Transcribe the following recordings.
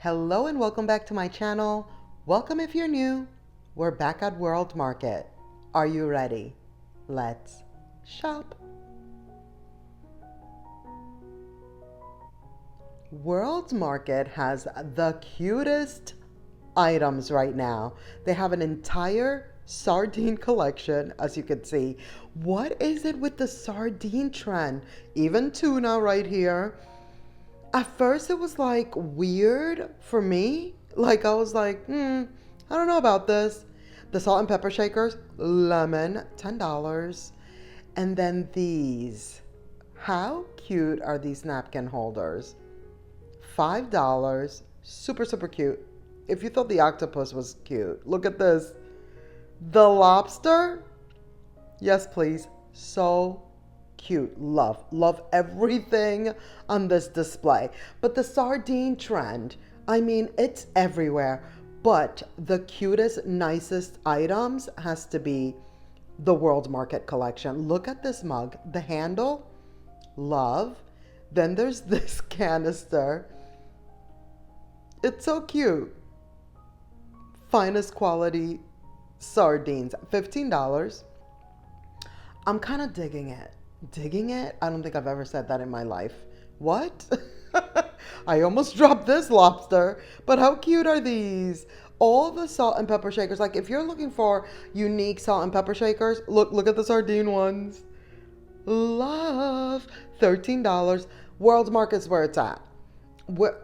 Hello and welcome back to my channel. Welcome if you're new. We're back at World Market. Are you ready? Let's shop. World Market has the cutest items right now. They have an entire sardine collection, as you can see. What is it with the sardine trend? Even tuna right here. At first, it was like weird for me. Like, I was like, I don't know about this. The salt and pepper shakers, lemon, $10. And then these. How cute are these napkin holders? $5. Super, super cute. If you thought the octopus was cute, look at this. The lobster? Yes, please. So cute. Love everything on this display. But the sardine trend, I mean, it's everywhere. But the cutest, nicest items has to be the World Market collection. Look at this mug. The handle, love. Then there's this canister. It's so cute. Finest quality sardines, $15. I'm kind of digging it. Digging it? I don't think I've ever said that in my life. What? I almost dropped this lobster, but how cute are these? All the salt and pepper shakers. Like, if you're looking for unique salt and pepper shakers, look at the sardine ones. Love. $13. World Market's where it's at. We're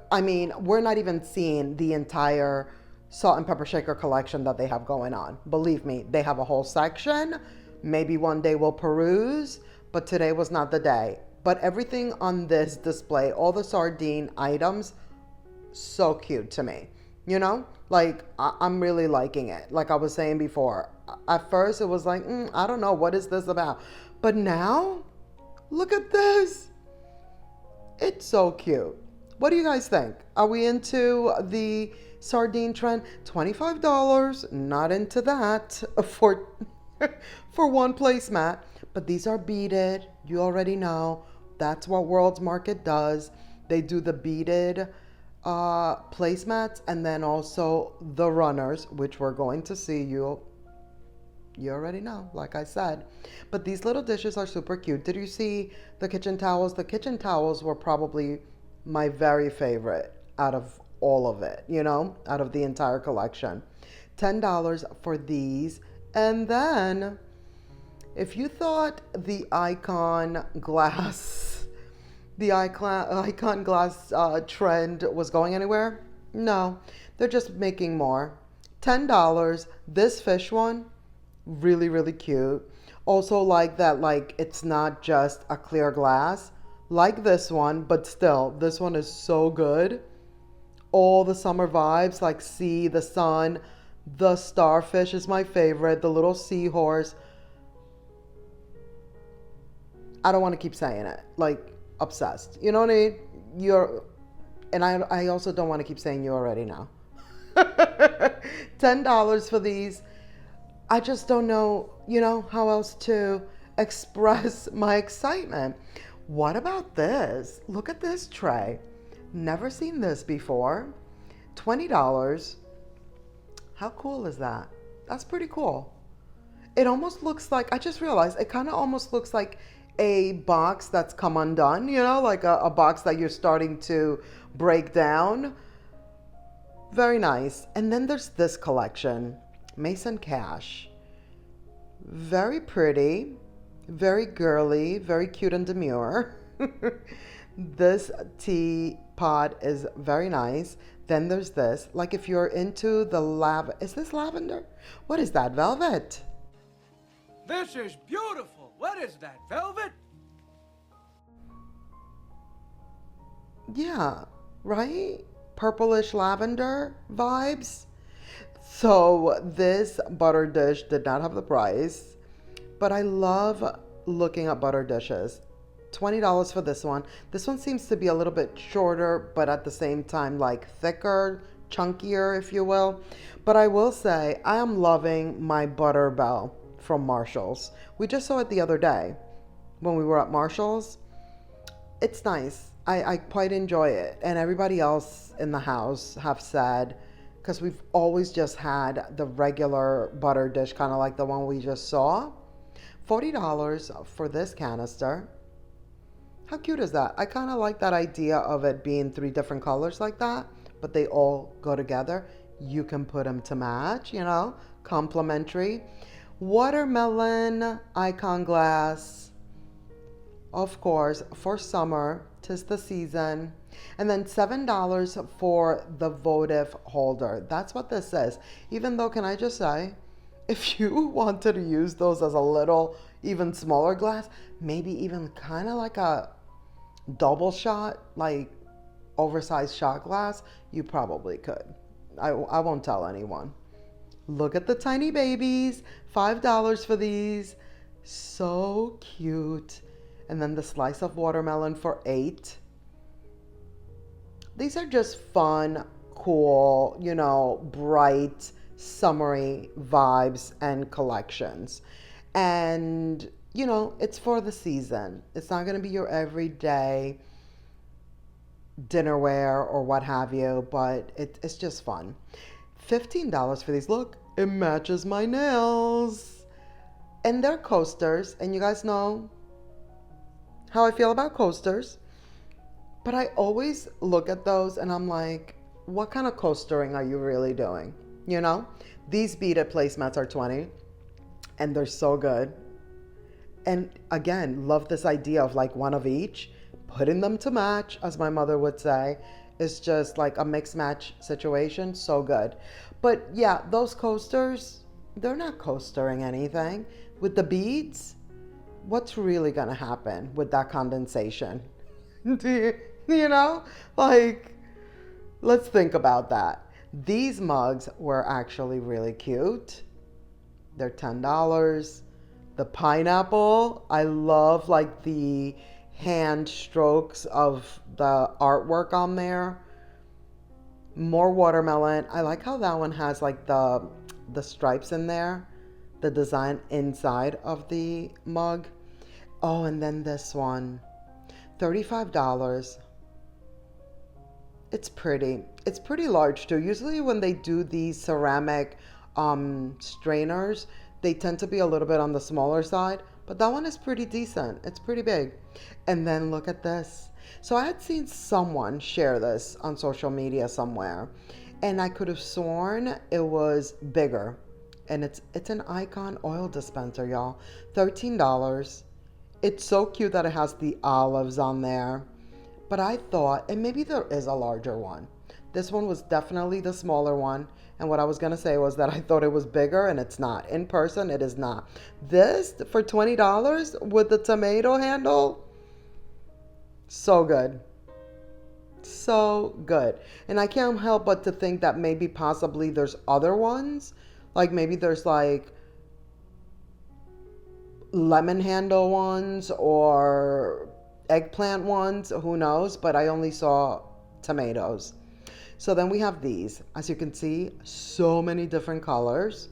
not even seeing the entire salt and pepper shaker collection that they have going on. Believe me, they have a whole section. Maybe one day we'll peruse, but today was not the day. But everything on this display, all the sardine items, so cute to me. You know, like I'm really liking it. Like I was saying before, at first it was like, I don't know, what is this about? But now, look at this. It's so cute. What do you guys think? Are we into the sardine trend? $25, not into that for for one placemat. But these are beaded. You already know. That's what World's Market does. They do the beaded placemats and then also the runners, which we're going to see. You already know, like I said. But these little dishes are super cute. Did you see the kitchen towels? The kitchen towels were probably my very favorite out of all of it, you know, out of the entire collection. $10 for these. And then, if you thought the icon glass, icon glass trend was going anywhere, no, they're just making more. $10. This fish one, really, really cute. Also like that, like it's not just a clear glass, like this one, but still, this one is so good. All the summer vibes, like sea, the sun, the starfish is my favorite, the little seahorse. I don't want to keep saying it, like obsessed. You know what I mean? I also don't want to keep saying you already know. $10 for these. I just don't know, you know, how else to express my excitement. What about this? Look at this tray. Never seen this before. $20. How cool is that? That's pretty cool. It almost looks like, I just realized, it kind of almost looks like a box that's come undone, you know, like a box that you're starting to break down. Very nice. And then there's this collection, Mason Cash. Very pretty, very girly, very cute and demure. This teapot is very nice. Then there's this, like if you're into the is this lavender? What is that, velvet? This is beautiful. What is that, velvet? Yeah, right? Purplish lavender vibes. So this butter dish did not have the price, but I love looking at butter dishes. $20 for this one. This one seems to be a little bit shorter, but at the same time, like thicker, chunkier, if you will. But I will say, I am loving my butter bell from Marshall's. We just saw it the other day when we were at Marshall's. It's nice. I quite enjoy it. And everybody else in the house have said, because we've always just had the regular butter dish, kind of like the one we just saw. $40 for this canister. How cute is that? I kind of like that idea of it being three different colors like that, but they all go together. You can put them to match, complimentary. Watermelon icon glass, of course, for summer, 'tis the season. And then $7 for the votive holder. That's what this is. Even though, can I just say, if you wanted to use those as a little, even smaller glass, maybe even kind of like a double shot, like oversized shot glass, you probably could. I won't tell anyone. Look at the tiny babies. $5 for these. So cute. And then the slice of watermelon for $8. These are just fun, cool, bright, summery vibes and collections. And, it's for the season. It's not going to be your everyday dinnerware or what have you, but it's just fun. $15 for these. Look, it matches my nails. And they're coasters. And you guys know how I feel about coasters. But I always look at those and I'm like, what kind of coastering are you really doing? These beaded placemats are 20 and they're so good. And again, love this idea of like one of each, putting them to match, as my mother would say. It's just like a mix match situation. So good. But yeah, those coasters, they're not coastering anything. With the beads, what's really going to happen with that condensation? Like, let's think about that. These mugs were actually really cute. They're $10. The pineapple, I love like the hand strokes of the artwork on there. More watermelon. I like how that one has like the stripes in there, the design inside of the mug. Oh, and then this one, $35. It's pretty. It's pretty large too. Usually when they do these ceramic strainers, they tend to be a little bit on the smaller side, but that one is pretty decent. It's pretty big. And then look at this. So I had seen someone share this on social media somewhere, and I could have sworn it was bigger. And it's an Icon oil dispenser, y'all. $13. It's so cute that it has the olives on there. But I thought, and maybe there is a larger one. This one was definitely the smaller one. And what I was going to say was that I thought it was bigger, and it's not. In person, it is not. This for $20 with the tomato handle, so good. So good. And I can't help but to think that maybe possibly there's other ones. Like maybe there's like lemon handle ones or eggplant ones. Who knows? But I only saw tomatoes. So then we have these. As you can see, so many different colors.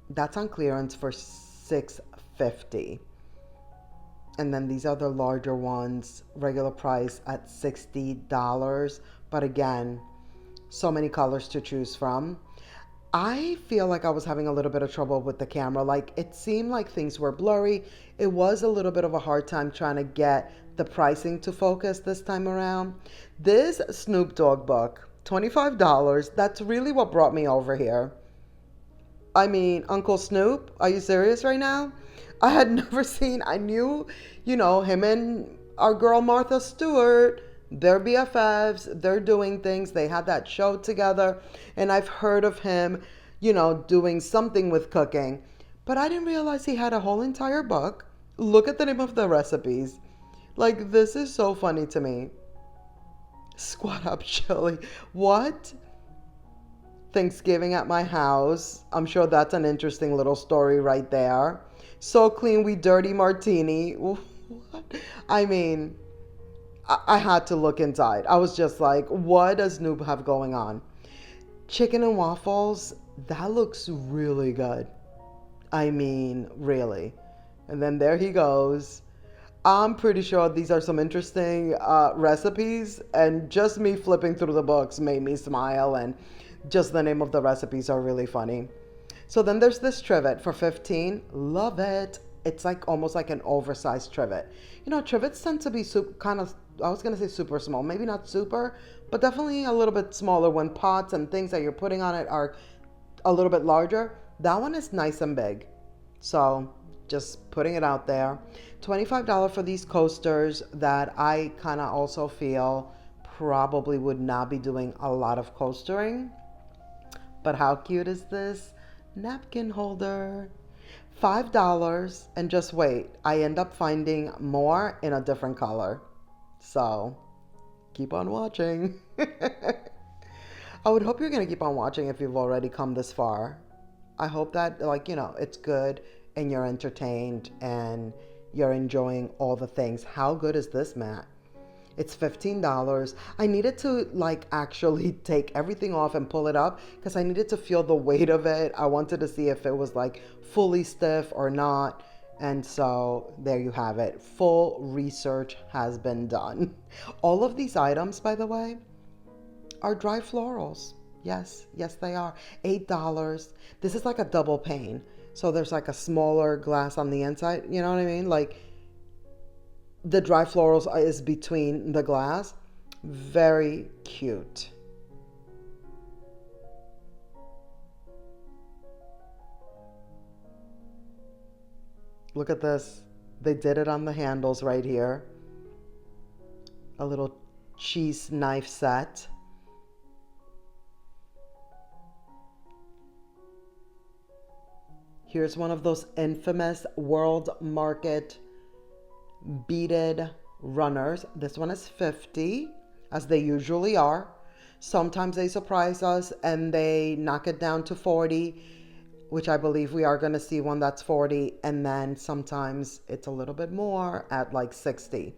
That's on clearance for $6.50. And then these are the larger ones, regular price at $60. But again, so many colors to choose from. I feel like I was having a little bit of trouble with the camera. Like it seemed like things were blurry. It was a little bit of a hard time trying to get the pricing to focus this time around. This Snoop Dogg book, $25. That's really what brought me over here. I mean, Uncle Snoop, are you serious right now? I had never seen, I knew, him and our girl Martha Stewart, they're BFFs, they're doing things. They had that show together. And I've heard of him, doing something with cooking. But I didn't realize he had a whole entire book. Look at the name of the recipes. Like, this is so funny to me. Squat up chili. What? Thanksgiving at my house. I'm sure that's an interesting little story right there. So clean, we dirty martini. What? I mean, I had to look inside. I was just like, what does Snoop have going on? Chicken and waffles. That looks really good. I mean, really. And then there he goes. I'm pretty sure these are some interesting recipes, and just me flipping through the books made me smile, and just the name of the recipes are really funny. So then there's this trivet for 15. Love it. It's like almost like an oversized trivet. You know, trivets tend to be kind of, I was going to say super small, maybe not super, but definitely a little bit smaller when pots and things that you're putting on it are a little bit larger. That one is nice and big. So just putting it out there. $25 for these coasters that I kind of also feel probably would not be doing a lot of coastering. But how cute is this napkin holder? $5. And just wait, I end up finding more in a different color. So keep on watching. I would hope you're going to keep on watching if you've already come this far. I hope that, like, you know, it's good and you're entertained and you're enjoying all the things. How good is this mat? It's $15. I needed to, like, actually take everything off and pull it up because I needed to feel the weight of it. I wanted to see if it was, like, fully stiff or not. And so there you have it. Full research has been done. All of these items, by the way, are dry florals. Yes, yes, they are. $8. This is like a double pane. So there's like a smaller glass on the inside. You know what I mean? Like the dry florals is between the glass. Very cute. Look at this. They did it on the handles right here. A little cheese knife set. Here's one of those infamous World Market beaded runners. This one is 50, as they usually are. Sometimes they surprise us and they knock it down to 40, which I believe we are going to see one that's 40. And then sometimes it's a little bit more at like 60.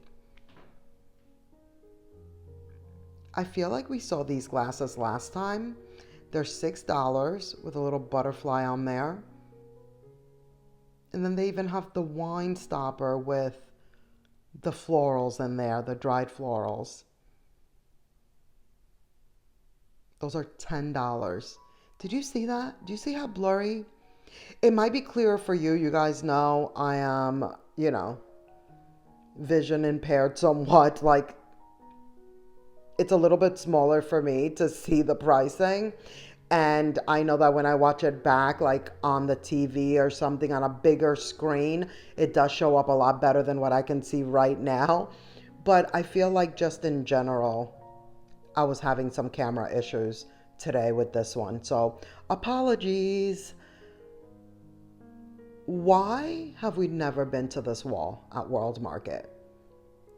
I feel like we saw these glasses last time. They're $6 with a little butterfly on there. And then they even have the wine stopper with the florals in there, the dried florals. Those are $10. Did you see that? Do you see how blurry? It might be clearer for you. You guys know I am, you know, vision impaired somewhat. Like, it's a little bit smaller for me to see the pricing. And I know that when I watch it back, like on the TV or something on a bigger screen, it does show up a lot better than what I can see right now. But I feel like just in general, I was having some camera issues today with this one. So apologies. Why have we never been to this wall at World Market?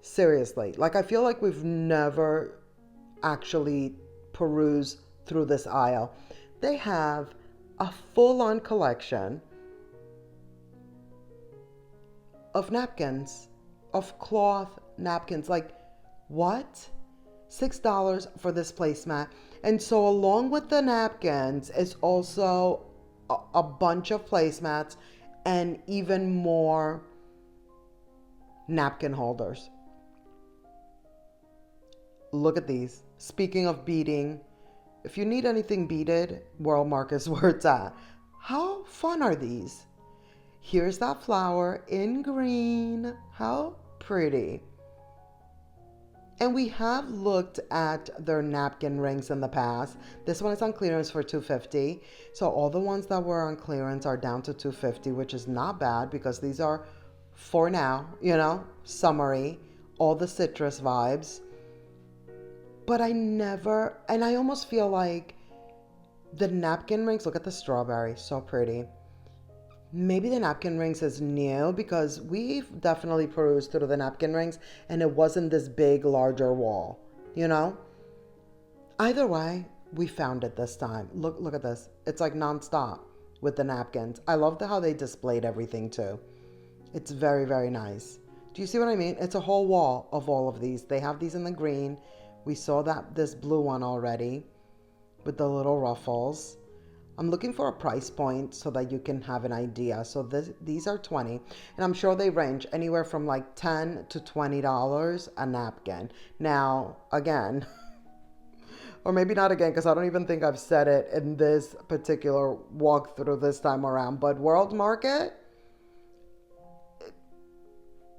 Seriously, like I feel like we've never actually perused through this aisle. They have a full-on collection of napkins, of cloth napkins. Like, what? $6 for this placemat. And so along with the napkins is also a bunch of placemats and even more napkin holders. Look at these. Speaking of beading, if you need anything beaded, World Market is where it's at. How fun are these? Here's that flower in green. How pretty. And we have looked at their napkin rings in the past. This one is on clearance for $2.50. So all the ones that were on clearance are down to $2.50, which is not bad because these are, for now, you know, summery, all the citrus vibes. But I never, and I almost feel like the napkin rings, look at the strawberry, so pretty. Maybe the napkin rings is new because we've definitely perused through the napkin rings and it wasn't this big, larger wall, you know? Either way, we found it this time. Look at this. It's like nonstop with the napkins. I love how they displayed everything too. It's very, very nice. Do you see what I mean? It's a whole wall of all of these. They have these in the green. We saw this blue one already with the little ruffles. I'm looking for a price point so that you can have an idea. So these are 20, and I'm sure they range anywhere from like $10 to $20 a napkin. Now, again, or maybe not again, because I don't even think I've said it in this particular walkthrough this time around, but World Market,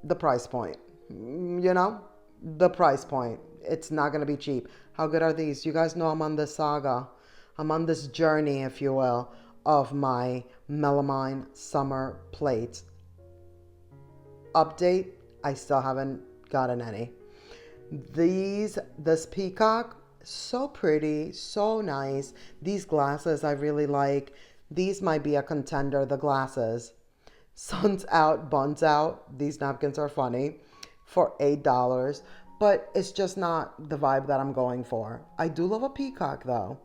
the price point, the price point. It's not going to be cheap. How good are these? You guys know I'm on this saga. I'm on this journey, if you will, of my melamine summer plates. Update, I still haven't gotten any. This peacock, so pretty, so nice. These glasses I really like. These might be a contender, the glasses. Sun's out, buns out. These napkins are funny for $8, but it's just not the vibe that I'm going for. I do love a peacock though,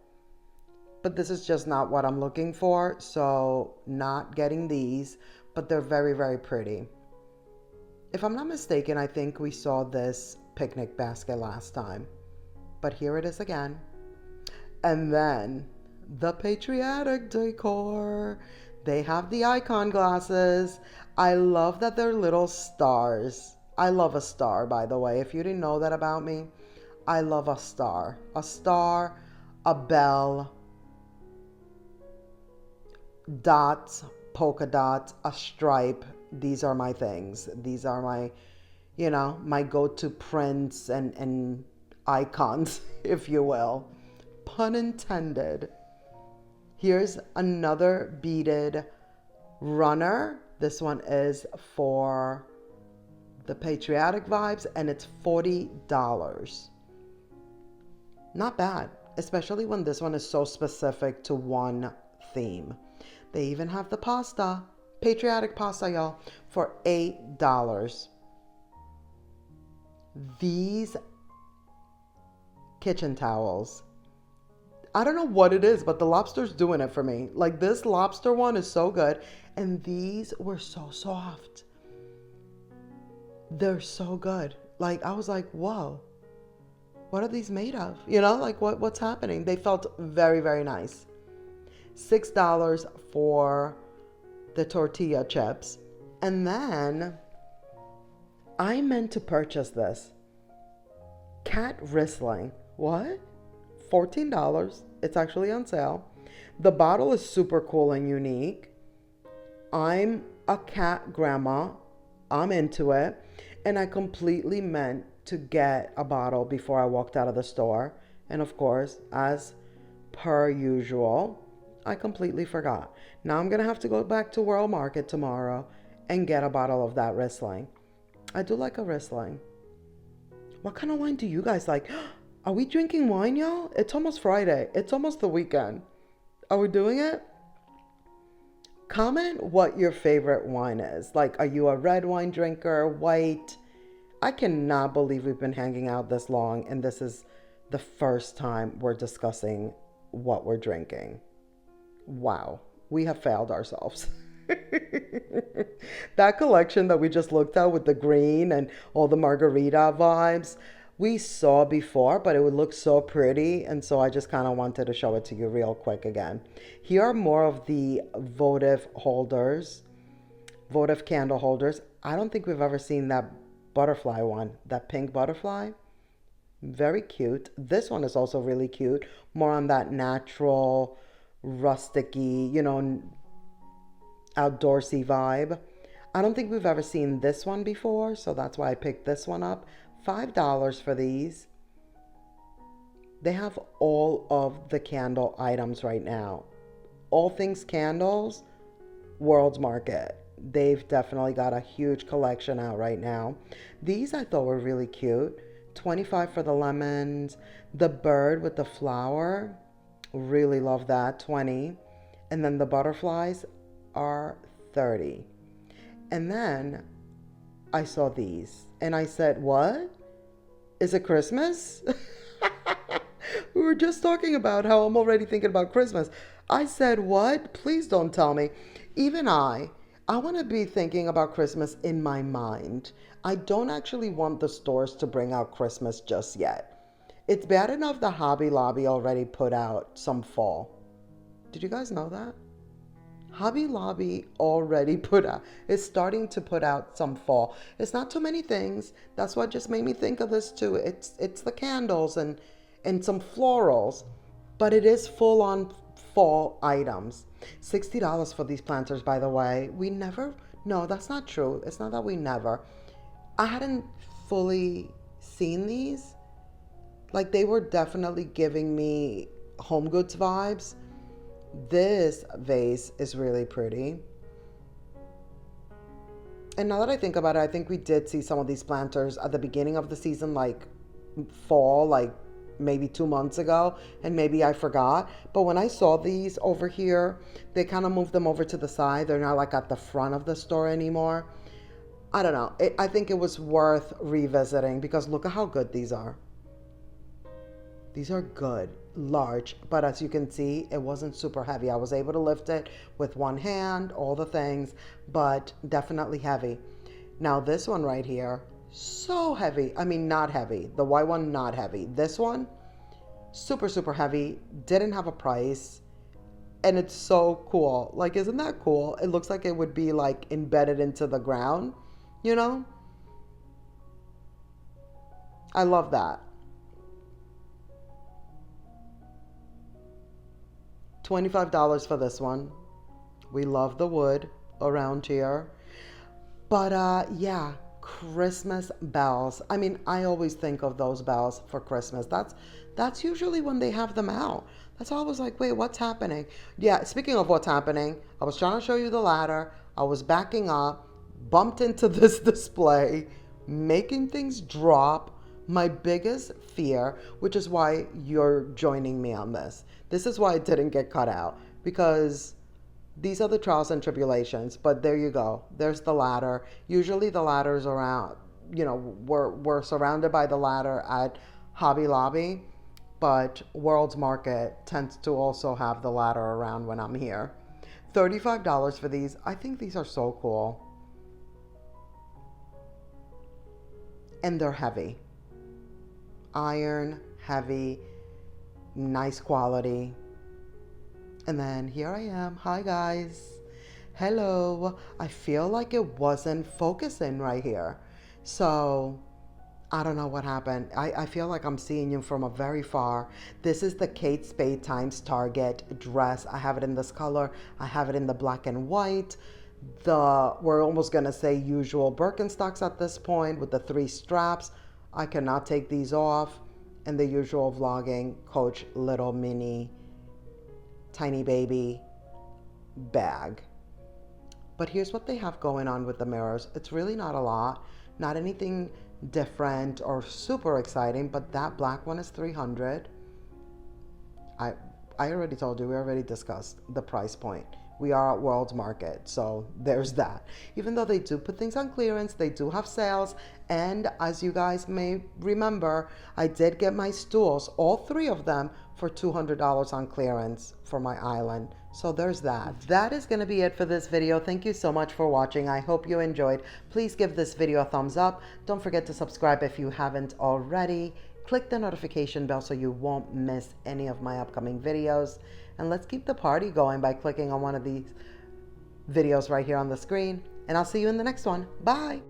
but this is just not what I'm looking for. So not getting these, but they're very, very pretty. If I'm not mistaken, I think we saw this picnic basket last time, but here it is again. And then the Patriotic Decor. They have the icon glasses. I love that they're little stars. I love a star, by the way. If you didn't know that about me, I love a star. A star, a bell, dots, polka dots, a stripe. These are my things. These are my, my go-to prints and icons, if you will. Pun intended. Here's another beaded runner. This one is for the patriotic vibes, and it's $40. Not bad, especially when this one is so specific to one theme. They even have the pasta, patriotic pasta, y'all, for $8. These kitchen towels, I don't know what it is, but the lobster's doing it for me. Like, this lobster one is so good. And these were so soft. They're so good. Like, I was like, whoa, what are these made of? Like what's happening? They felt very, very nice. $6 for the tortilla chips. And then I meant to purchase this. Cat wrestling. What? $14. It's actually on sale. The bottle is super cool and unique. I'm a cat grandma. I'm into it. And I completely meant to get a bottle before I walked out of the store. And of course, as per usual, I completely forgot. Now I'm going to have to go back to World Market tomorrow and get a bottle of that Riesling. I do like a Riesling. What kind of wine do you guys like? Are we drinking wine, y'all? It's almost Friday. It's almost the weekend. Are we doing it? Comment what your favorite wine is. Like, are you a red wine drinker, white? I cannot believe we've been hanging out this long, and this is the first time we're discussing what we're drinking. Wow, we have failed ourselves. That collection that we just looked at with the green and all the margarita vibes, we saw before, but it would look so pretty, and so I just kind of wanted to show it to you real quick again. Here are more of the votive holders, votive candle holders. I don't think we've ever seen that butterfly one, that pink butterfly. Very cute. This one is also really cute, more on that natural, rusticy, outdoorsy vibe. I don't think we've ever seen this one before, so that's why I picked this one up. $5 for these. They have all of the candle items right now. All things candles, World's Market. They've definitely got a huge collection out right now. These I thought were really cute. $25 for the lemons. The bird with the flower, really love that, $20. And then the butterflies are $30. And then I saw these and I said, what? Is it Christmas? We were just talking about how I'm already thinking about Christmas. I said, what? Please don't tell me. Even I want to be thinking about Christmas in my mind. I don't actually want the stores to bring out Christmas just yet. It's bad enough the Hobby Lobby already put out some fall. Did you guys know that? Hobby Lobby already is starting to put out some fall. It's not too many things. That's what just made me think of this too. It's the candles and some florals, but it is full on fall items. $60 for these planters, by the way. No, that's not true. It's not that we never. I hadn't fully seen these. Like, they were definitely giving me Home Goods vibes. This vase is really pretty. And now that I think about it, I think we did see some of these planters at the beginning of the season, like fall, like maybe 2 months ago, and maybe I forgot. But when I saw these over here, they kind of moved them over to the side. They're not like at the front of the store anymore. I don't know. I think it was worth revisiting because look at how good these are. These are good, large, but as you can see, it wasn't super heavy. I was able to lift it with one hand, all the things, but definitely heavy. Now this one right here, so heavy. I mean, not heavy. The white one, not heavy. This one, super, super heavy, didn't have a price, and it's so cool. Like, isn't that cool? It looks like it would be like embedded into the ground, you know? I love that. $25 for this one. We love the wood around here. But yeah, Christmas bells. I mean, I always think of those bells for Christmas. That's usually when they have them out. That's why I was like, wait, what's happening? Yeah, speaking of what's happening, I was trying to show you the ladder. I was backing up, bumped into this display, making things drop. My biggest fear, which is why you're joining me on this. This is why it didn't get cut out, because these are the trials and tribulations. But there you go. There's the ladder. Usually the ladder's around, you know, we're surrounded by the ladder at Hobby Lobby, but World's Market tends to also have the ladder around when I'm here. $35 for these. I think these are so cool. And they're heavy. Iron, heavy, nice quality. And then here I am. Hi guys. Hello. I feel like it wasn't focusing right here. So I don't know what happened. I feel like I'm seeing you from a very far. This is the Kate Spade times Target dress. I have it in this color. I have it in the black and white. We're almost gonna say usual Birkenstocks at this point with the 3 straps. I cannot take these off. And the usual vlogging Coach little mini tiny baby bag. But here's what they have going on with the mirrors. It's really not a lot, not anything different or super exciting, but that black one is $300. I already told you, we already discussed the price point. We are at World's Market, so there's that. Even though they do put things on clearance, they do have sales, and as you guys may remember, I did get my stools, all 3 of them, for $200 on clearance for my island. So there's that. That is going to be it for this video. Thank you so much for watching. I hope you enjoyed. Please give this video a thumbs up. Don't forget to subscribe if you haven't already. Click the notification bell so you won't miss any of my upcoming videos. And let's keep the party going by clicking on one of these videos right here on the screen. And I'll see you in the next one. Bye.